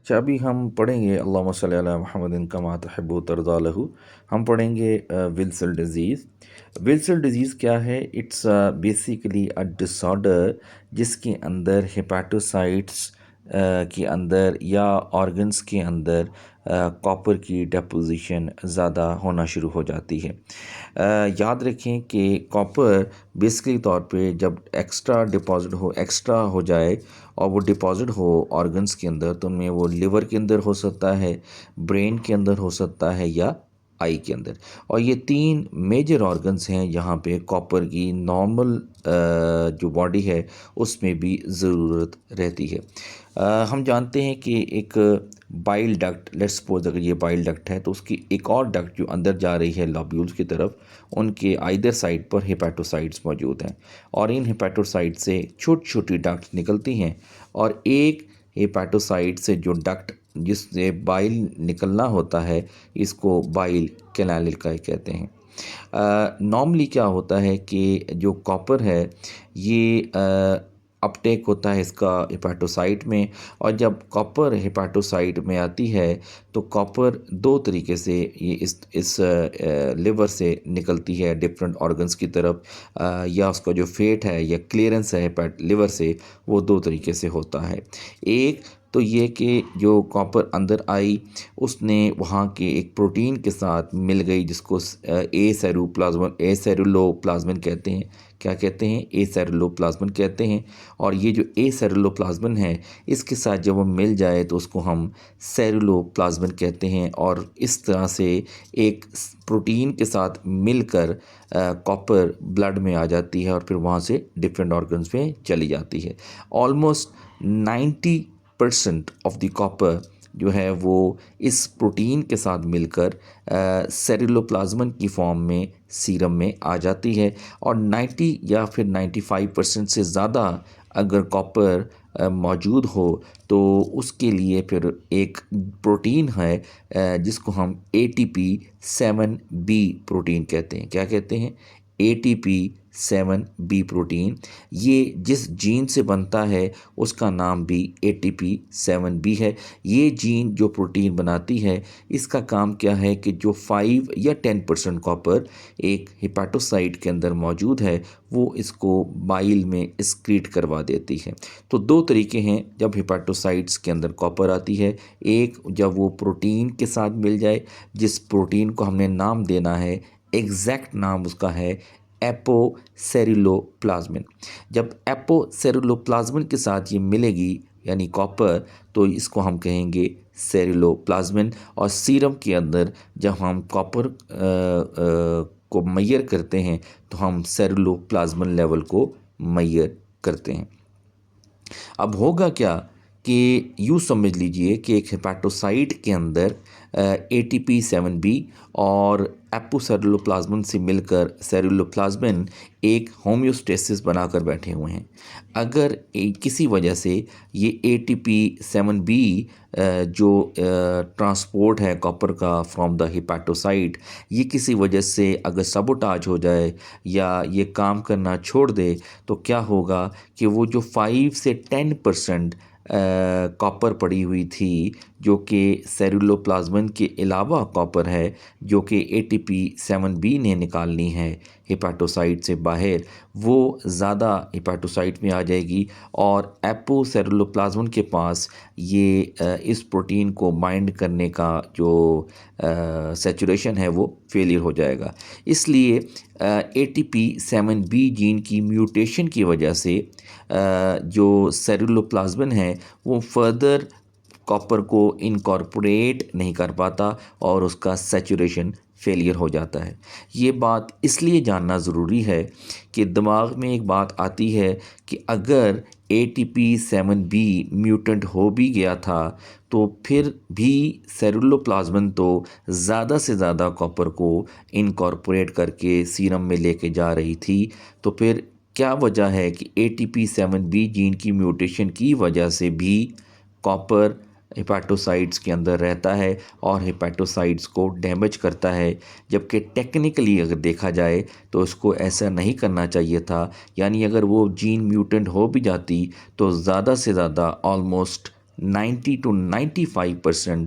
अच्छा, अभी हम पढ़ेंगे अल्लाहुम्मा सल्ली अला मुहम्मदिन कमा तुहिब्बु तर्ज़ा लहू। हम पढ़ेंगे विल्सन डिज़ीज़। विल्सन डिज़ीज़ क्या है? इट्स बेसिकली अ डिसऑर्डर जिसके अंदर हेपेटोसाइट्स के अंदर या ऑर्गन्स के अंदर कॉपर की डेपोजिशन ज़्यादा होना शुरू हो जाती है। याद रखें कि कॉपर बेसिकली तौर पे जब एक्स्ट्रा हो जाए और वो डिपॉज़िट हो ऑर्गन्स के अंदर, तो उनमें वो लिवर के अंदर हो सकता है, ब्रेन के अंदर हो सकता है या आई के अंदर। और ये 3 मेजर ऑर्गन्स हैं जहाँ पे कॉपर की नॉर्मल जो बॉडी है उसमें भी ज़रूरत रहती है। हम जानते हैं कि एक बाइल डक्ट, लेट्स सपोज अगर ये बाइल डक्ट है तो उसकी एक और डक्ट जो अंदर जा रही है लॉब्यूल्स की तरफ, उनके आइदर साइड पर हेपेटोसाइट्स मौजूद हैं और इन हेपेटोसाइट से छोटी छोटी डक्ट निकलती हैं और एक हेपेटोसाइट से जो डक्ट जिससे बाइल निकलना होता है इसको बाइल कैनाल कहते हैं। नॉर्मली क्या होता है कि जो कॉपर है ये अपटेक होता है इसका हेपेटोसाइट में, और जब कॉपर हेपेटोसाइट में आती है तो कॉपर 2 तरीके से ये इस लिवर से निकलती है डिफरेंट ऑर्गन्स की तरफ, या उसका जो फेट है या क्लियरेंस है लिवर से, वो 2 तरीके से होता है। एक तो ये कि जो कॉपर अंदर आई उसने वहाँ के एक प्रोटीन के साथ मिल गई जिसको एसेरुलोप्लाज्मिन कहते हैं। क्या कहते हैं? एसेरुलोप्लाज्मिन कहते हैं। और ये जो एसेरुलोप्लाज्मिन है इसके साथ जब वो मिल जाए तो उसको हम सेरुलोप्लाज्मिन कहते हैं, और इस तरह से एक प्रोटीन के साथ मिलकर कॉपर ब्लड में आ जाती है और फिर वहाँ से डिफरेंट ऑर्गन्स में चली जाती है। ऑलमोस्ट 90% ऑफ द कॉपर जो है वो इस प्रोटीन के साथ मिलकर सेरुलोप्लाज्मिन की फॉर्म में सीरम में आ जाती है, और 90 या फिर 95% से ज़्यादा अगर कॉपर मौजूद हो तो उसके लिए फिर एक प्रोटीन है जिसको हम ATP7B प्रोटीन कहते हैं। क्या कहते हैं? ATP7B protein. ये जिस जीन से बनता है उसका नाम भी ATP7B है। ये जीन जो प्रोटीन बनाती है इसका काम क्या है कि जो 5 या 10% कॉपर एक हेपेटोसाइट के अंदर मौजूद है वो इसको बाइल में एक्सक्रीट करवा देती है। तो 2 तरीके हैं जब हेपेटोसाइट्स के अंदर कॉपर आती है। एक, जब वो प्रोटीन के साथ मिल जाए, जिस प्रोटीन को हमने नाम देना है, एग्जैक्ट नाम उसका है एपोसेरुलोप्लाज्मिन। जब एपोसेरुलोप्लाज्मिन के साथ ये मिलेगी यानी कॉपर, तो इसको हम कहेंगे सेरुलोप्लाज्मिन। और सीरम के अंदर जब हम कॉपर को मेजर करते हैं तो हम सेरुलोप्लाज्मिन लेवल को मेजर करते हैं। अब होगा क्या कि यूँ समझ लीजिए कि एक हेपेटोसाइट के अंदर ATP7B और एपोसेरुलोप्लाज्मिन से मिलकर सेरुलोप्लाज्मिन एक होम्योस्टेसिस बनाकर बैठे हुए हैं। अगर किसी वजह से ये ATP7B जो ट्रांसपोर्ट है कॉपर का फ्रॉम द हेपेटोसाइट, ये किसी वजह से अगर सबोटाज हो जाए या ये काम करना छोड़ दे तो क्या होगा कि वो जो 5 से 10% कॉपर पड़ी हुई थी जो कि सेरुलोप्लाज्मिन के अलावा कॉपर है जो कि ATP7B ने निकालनी है हेपेटोसाइट से बाहर, वो ज़्यादा हेपेटोसाइट में आ जाएगी और एपोसेरुलोप्लाज्मिन के पास ये इस प्रोटीन को बाइंड करने का जो सैचुरेशन है वो फेलियर हो जाएगा। इसलिए ATP7B जीन की म्यूटेशन की वजह से जो सेरुलोप्लाज्मिन है वो फर्दर कॉपर को इनकॉर्पोरेट नहीं कर पाता और उसका सैचुरेशन फेलियर हो जाता है। ये बात इसलिए जानना ज़रूरी है कि दिमाग में एक बात आती है कि अगर ATP7B म्यूटेंट हो भी गया था तो फिर भी सेरुलोप्लाज्मिन तो ज़्यादा से ज़्यादा कॉपर को इनकॉर्पोरेट करके सीरम में लेके जा रही थी। तो फिर क्या वजह है कि ATP7B जीन की म्यूटेशन की वजह से भी कॉपर हेपेटोसाइट्स के अंदर रहता है और हेपेटोसाइट्स को डैमेज करता है, जबकि टेक्निकली अगर देखा जाए तो उसको ऐसा नहीं करना चाहिए था। यानी अगर वो जीन म्यूटेंट हो भी जाती तो ज़्यादा से ज़्यादा ऑलमोस्ट 90 to 95%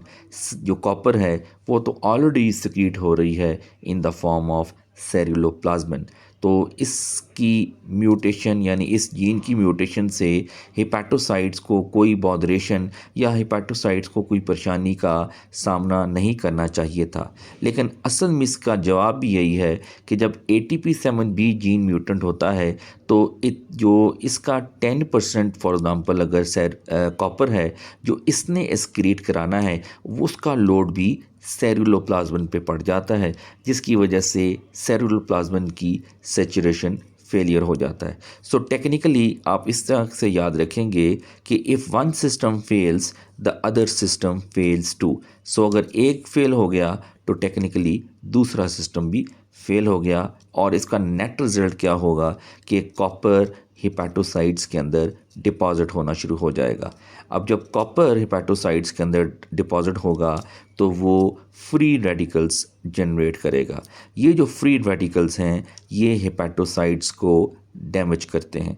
जो कॉपर है वो तो ऑलरेडी सिक्रीट हो रही है in the form of ceruloplasmin. तो इसकी म्यूटेशन यानी इस जीन की म्यूटेशन से हेपेटोसाइट्स को कोई बॉदरेशन या हेपेटोसाइट्स को कोई परेशानी का सामना नहीं करना चाहिए था। लेकिन असल में इसका जवाब भी यही है कि जब ATP7B जीन म्यूटेंट होता है तो जो इसका 10% फॉर एग्ज़ाम्पल अगर कॉपर है जो इसने एक्सक्रीट कराना है वो उसका लोड भी सेरुलोप्लाज्मिन पे पड़ जाता है, जिसकी वजह से सेरुलोप्लाज्मिन की सेचुरेशन फेलियर हो जाता है। सो टेक्निकली आप इस तरह से याद रखेंगे कि if one system fails the other system fails too. So अगर एक फेल हो गया तो टेक्निकली दूसरा सिस्टम भी फेल हो गया, और इसका नेट रिज़ल्ट क्या होगा कि कॉपर हेपेटोसाइट्स के अंदर डिपॉज़िट होना शुरू हो जाएगा। अब जब कॉपर हेपेटोसाइट्स के अंदर डिपॉज़िट होगा तो वो फ्री रेडिकल्स जनरेट करेगा। ये जो फ्री रेडिकल्स हैं ये हेपेटोसाइट्स को डैमेज करते हैं।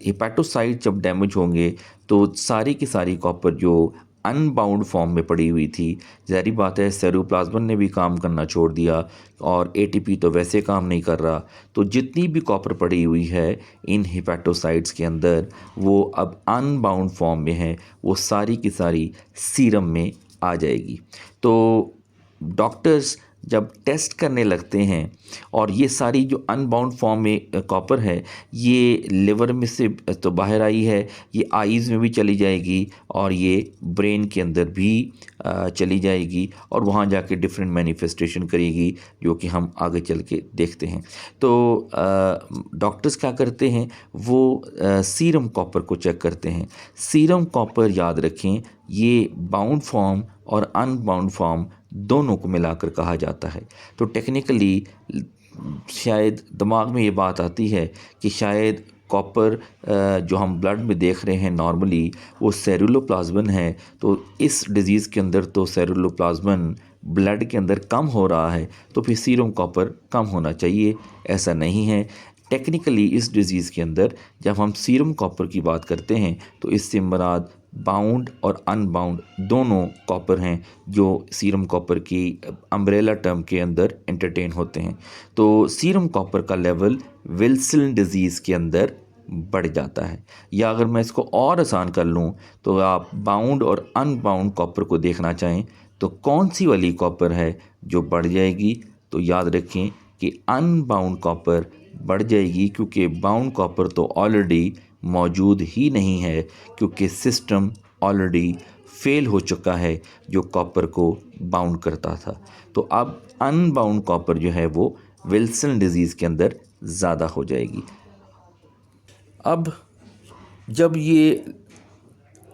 हेपेटोसाइट जब डैमेज होंगे तो सारी की सारी कॉपर जो अनबाउंड फॉर्म में पड़ी हुई थी, ज़ाहिर बात है सेरुप्लाज्मिन ने भी काम करना छोड़ दिया और ATP तो वैसे काम नहीं कर रहा, तो जितनी भी कॉपर पड़ी हुई है इन हेपेटोसाइट्स के अंदर वो अब अनबाउंड फॉर्म में है, वो सारी की सारी सीरम में आ जाएगी। तो डॉक्टर्स जब टेस्ट करने लगते हैं और ये सारी जो अनबाउंड फॉर्म में कॉपर है ये लिवर में से तो बाहर आई है, ये आईज़ में भी चली जाएगी और ये ब्रेन के अंदर भी चली जाएगी और वहाँ जाके डिफरेंट मैनिफेस्टेशन करेगी, जो कि हम आगे चल के देखते हैं। तो डॉक्टर्स क्या करते हैं, वो सीरम कॉपर को चेक करते हैं। सीरम कॉपर याद रखें ये बाउंड फॉर्म और अनबाउंड फॉर्म दोनों को मिलाकर कहा जाता है। तो टेक्निकली शायद दिमाग में ये बात आती है कि शायद कॉपर जो हम ब्लड में देख रहे हैं नॉर्मली वो सेरुलोप्लाज्मिन है, तो इस डिज़ीज़ के अंदर तो सेरुलोप्लाज्मिन ब्लड के अंदर कम हो रहा है तो फिर सीरम कॉपर कम होना चाहिए, ऐसा नहीं है। टेक्निकली इस डिज़ीज़ के अंदर जब हम सीरम कॉपर की बात करते हैं तो इससे मुराद बाउंड और अनबाउंड दोनों कॉपर हैं जो सीरम कॉपर की अम्ब्रेला टर्म के अंदर एंटरटेन होते हैं। तो सीरम कॉपर का लेवल विल्सन डिज़ीज़ के अंदर बढ़ जाता है, या अगर मैं इसको और आसान कर लूँ तो आप बाउंड और अनबाउंड कॉपर को देखना चाहें तो कौन सी वाली कॉपर है जो बढ़ जाएगी, तो याद रखें कि अनबाउंड कॉपर बढ़ जाएगी, क्योंकि बाउंड कॉपर तो ऑलरेडी मौजूद ही नहीं है, क्योंकि सिस्टम ऑलरेडी फेल हो चुका है जो कॉपर को बाउंड करता था। तो अब अनबाउंड कॉपर जो है वो विल्सन डिज़ीज़ के अंदर ज़्यादा हो जाएगी। अब जब ये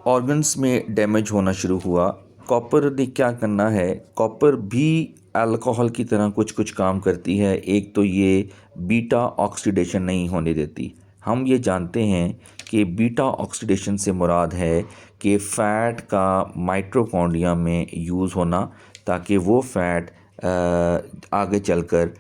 ऑर्गन्स में डैमेज होना शुरू हुआ, कॉपर ने क्या करना है, कॉपर भी अल्कोहल की तरह कुछ कुछ काम करती है। एक तो ये बीटा ऑक्सीडेशन नहीं होने देती। हम ये जानते हैं कि बीटा ऑक्सीडेशन से मुराद है कि फ़ैट का माइटोकॉन्ड्रिया में यूज़ होना, ताकि वो फ़ैट आगे चलकर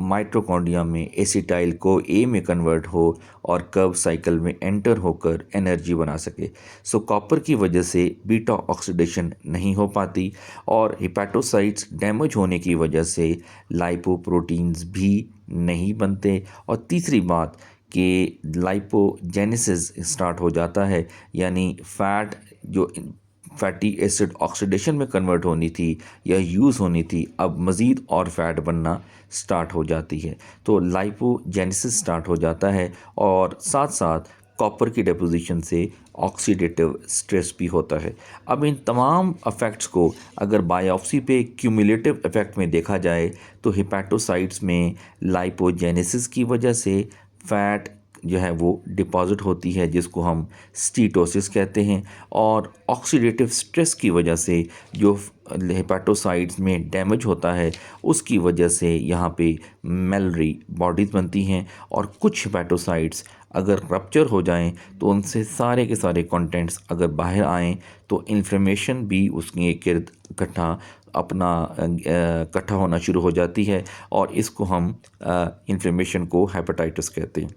माइटोकॉन्ड्रिया में एसिटाइल को ए में कन्वर्ट हो और कर्व साइकिल में एंटर होकर एनर्जी बना सके। सो कॉपर की वजह से बीटा ऑक्सीडेशन नहीं हो पाती और हेपेटोसाइट्स डैमेज होने की वजह से लाइपोप्रोटीन्स भी नहीं बनते। और तीसरी बात कि लाइपोजेनेसिस स्टार्ट हो जाता है, यानी फ़ैट जो फैटी एसिड ऑक्सीडेशन में कन्वर्ट होनी थी या यूज़ होनी थी, अब मज़ीद और फैट बनना स्टार्ट हो जाती है। तो लाइपोजेनेसिस स्टार्ट हो जाता है और साथ साथ कॉपर की डिपोजिशन से ऑक्सीडेटिव स्ट्रेस भी होता है। अब इन तमाम इफ़ेक्ट्स को अगर बायोप्सी पे क्यूमुलेटिव इफ़ेक्ट में देखा जाए तो हेपेटोसाइट्स में लाइपोजेनेसिस की वजह से फ़ैट जो है वो डिपॉज़िट होती है, जिसको हम स्टीटोसिस कहते हैं, और ऑक्सीडेटिव स्ट्रेस की वजह से जो हेपेटोसाइट्स में डैमेज होता है उसकी वजह से यहाँ पे मेलरी बॉडीज़ बनती हैं, और कुछ हेपेटोसाइट्स अगर रप्चर हो जाएं तो उनसे सारे के सारे कंटेंट्स अगर बाहर आएँ तो इन्फ्लेमेशन भी उसके इर्द इकट्ठा होना शुरू हो जाती है, और इसको हम इन्फ्लेमेशन को हेपेटाइटिस कहते हैं।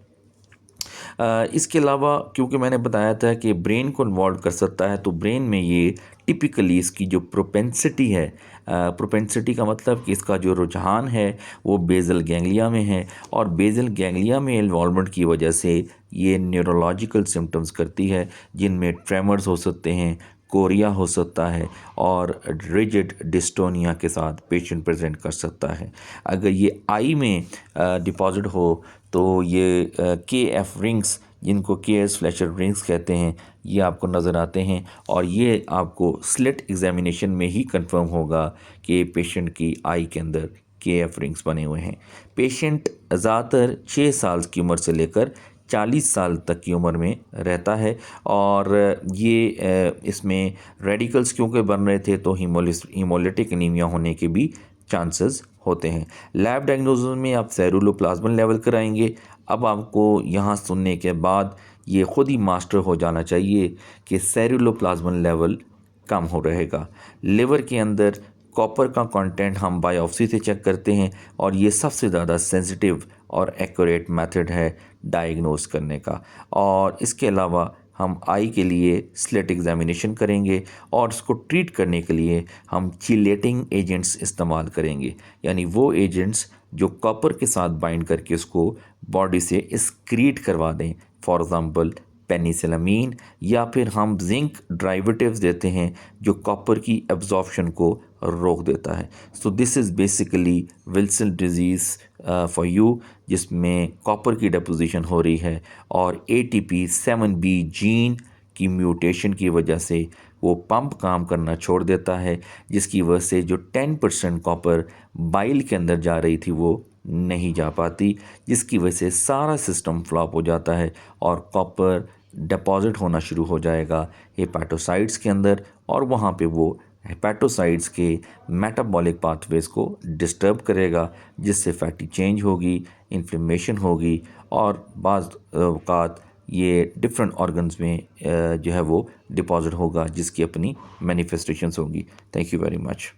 इसके अलावा क्योंकि मैंने बताया था कि ब्रेन को इन्वॉल्व कर सकता है, तो ब्रेन में ये टिपिकली इसकी जो प्रोपेंसिटी है, प्रोपेंसिटी का मतलब कि इसका जो रुझान है वो बेसल गैंग्लिया में है, और बेसल गैंग्लिया में इन्वॉल्वमेंट की वजह से ये न्यूरोलॉजिकल सिम्टम्स करती है, जिनमें ट्रेमर्स हो सकते हैं, कोरिया हो सकता है, और रिजिड डिस्टोनिया के साथ पेशेंट प्रेजेंट कर सकता है। अगर ये आई में डिपॉजिट हो तो ये के एफ रिंग्स, जिनको के एस फ्लैशर रिंग्स कहते हैं, ये आपको नज़र आते हैं, और ये आपको स्लिट एग्जामिनेशन में ही कंफर्म होगा कि पेशेंट की आई के अंदर के एफ रिंग्स बने हुए हैं। पेशेंट ज़्यादातर 6 साल की उम्र से लेकर 40 साल तक की उम्र में रहता है, और ये इसमें रेडिकल्स क्योंकि बन रहे थे तो हीमोलिटिक एनीमिया होने के भी चांसेस होते हैं। लैब डायग्नोसिस में आप सेरुलोप्लाज्मन लेवल कराएंगे। अब आपको यहाँ सुनने के बाद ये ख़ुद ही मास्टर हो जाना चाहिए कि सेरुलोप्लाज्मन लेवल कम हो रहेगा। लिवर के अंदर कॉपर का कंटेंट हम बायोप्सी से चेक करते हैं, और ये सबसे ज़्यादा सेंसिटिव और एक्यूरेट मेथड है डायग्नोस करने का। और इसके अलावा हम आई के लिए स्लिट एग्जामिनेशन करेंगे, और उसको ट्रीट करने के लिए हम चिलेटिंग एजेंट्स इस्तेमाल करेंगे, यानी वो एजेंट्स जो कॉपर के साथ बाइंड करके उसको बॉडी से एक्सक्रीट करवा दें, फॉर एग्ज़ाम्पल पेनिसिलामीन, या फिर हम जिंक ड्राइवेटिव्स देते हैं जो कॉपर की एब्जॉर्प्शन को रोक देता है। So this is basically Wilson disease for you, जिसमें कॉपर की डिपोजिशन हो रही है, और ATP7B जीन की म्यूटेशन की वजह से वो पंप काम करना छोड़ देता है, जिसकी वजह से जो 10% कॉपर बाइल के अंदर जा रही थी वो नहीं जा पाती, जिसकी वजह से सारा सिस्टम फ्लॉप हो जाता है, और कॉपर डिपॉजिट होना शुरू हो जाएगा हेपाटोसाइट्स के अंदर, और वहाँ पे वो हेपाटोसाइट्स के मेटाबॉलिक पाथवेज़ को डिस्टर्ब करेगा, जिससे फैटी चेंज होगी, इन्फ्लेमेशन होगी, और बाज़ औक़ात ये डिफरेंट ऑर्गन्स में जो है वो डिपॉजिट होगा, जिसकी अपनी मैनिफेस्टेशंस होंगी। Thank you very much.